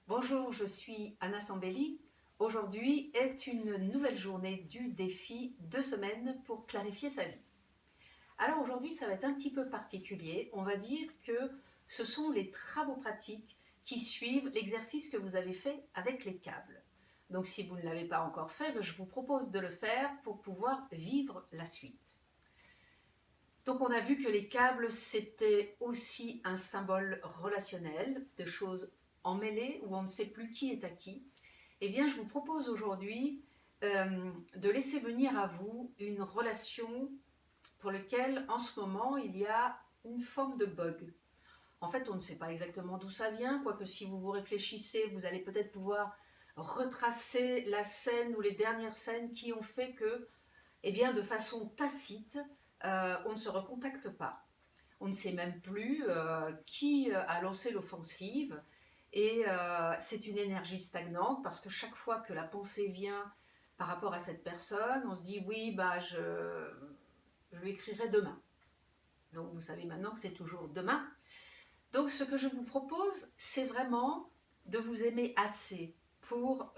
Bonjour, je suis Anna Sambelli. Aujourd'hui est une nouvelle journée du défi 2 semaines pour clarifier sa vie. Alors aujourd'hui, ça va être un petit peu particulier. On va dire que ce sont les travaux pratiques qui suivent l'exercice que vous avez fait avec les câbles. Donc si vous ne l'avez pas encore fait, je vous propose de le faire pour pouvoir vivre la suite. Donc on a vu que les câbles, c'était aussi un symbole relationnel, de choses emmêlées où on ne sait plus qui est à qui. Eh bien, je vous propose aujourd'hui de laisser venir à vous une relation pour laquelle, en ce moment, il y a une forme de bug. En fait, on ne sait pas exactement d'où ça vient, quoique si vous vous réfléchissez, vous allez peut-être pouvoir retracer la scène ou les dernières scènes qui ont fait que, eh bien, de façon tacite, on ne se recontacte pas. On ne sait même plus qui a lancé l'offensive. Et c'est une énergie stagnante parce que chaque fois que la pensée vient par rapport à cette personne, on se dit oui, je lui écrirai demain. Donc vous savez maintenant que c'est toujours demain. Donc ce que je vous propose, c'est vraiment de vous aimer assez pour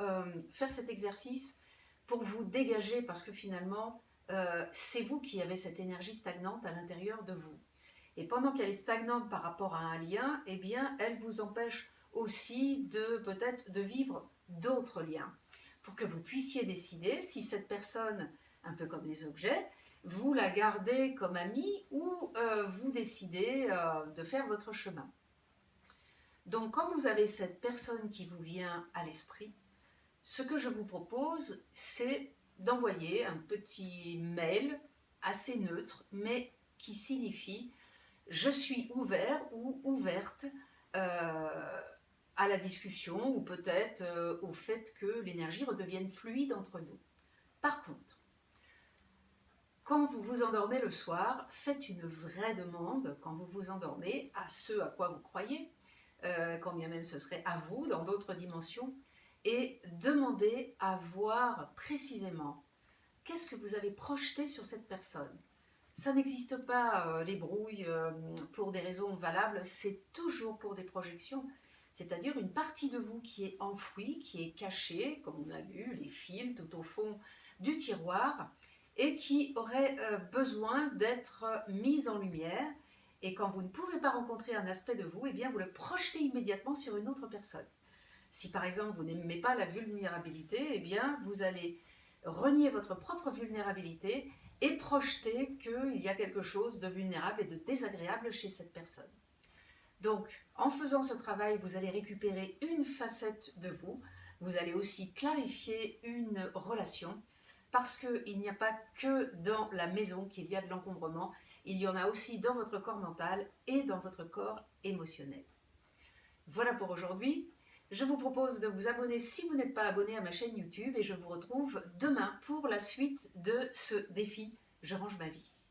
faire cet exercice, pour vous dégager, parce que finalement, c'est vous qui avez cette énergie stagnante à l'intérieur de vous. Et pendant qu'elle est stagnante par rapport à un lien, eh bien, elle vous empêche aussi de peut-être de vivre d'autres liens, pour que vous puissiez décider si cette personne, un peu comme les objets, vous la gardez comme amie ou vous décidez de faire votre chemin. Donc quand vous avez cette personne qui vous vient à l'esprit, ce que je vous propose, c'est d'envoyer un petit mail assez neutre, mais qui signifie je suis ouvert ou ouverte à la discussion ou peut-être au fait que l'énergie redevienne fluide entre nous. Par contre, quand vous vous endormez le soir, faites une vraie demande quand vous vous endormez à ce à quoi vous croyez, quand bien même ce serait à vous dans d'autres dimensions, et demandez à voir précisément qu'est-ce que vous avez projeté sur cette personne. Ça n'existe pas, les brouilles, pour des raisons valables, c'est toujours pour des projections, c'est-à-dire une partie de vous qui est enfouie, qui est cachée, comme on a vu, les fils tout au fond du tiroir, et qui aurait besoin d'être mise en lumière. Et quand vous ne pouvez pas rencontrer un aspect de vous, eh bien vous le projetez immédiatement sur une autre personne. Si par exemple vous n'aimez pas la vulnérabilité, eh bien vous allez renier votre propre vulnérabilité et projeter qu'il y a quelque chose de vulnérable et de désagréable chez cette personne. Donc, en faisant ce travail, vous allez récupérer une facette de vous, vous allez aussi clarifier une relation, parce qu'il n'y a pas que dans la maison qu'il y a de l'encombrement, il y en a aussi dans votre corps mental et dans votre corps émotionnel. Voilà pour aujourd'hui. Je vous propose de vous abonner si vous n'êtes pas abonné à ma chaîne YouTube et je vous retrouve demain pour la suite de ce défi Je range ma vie.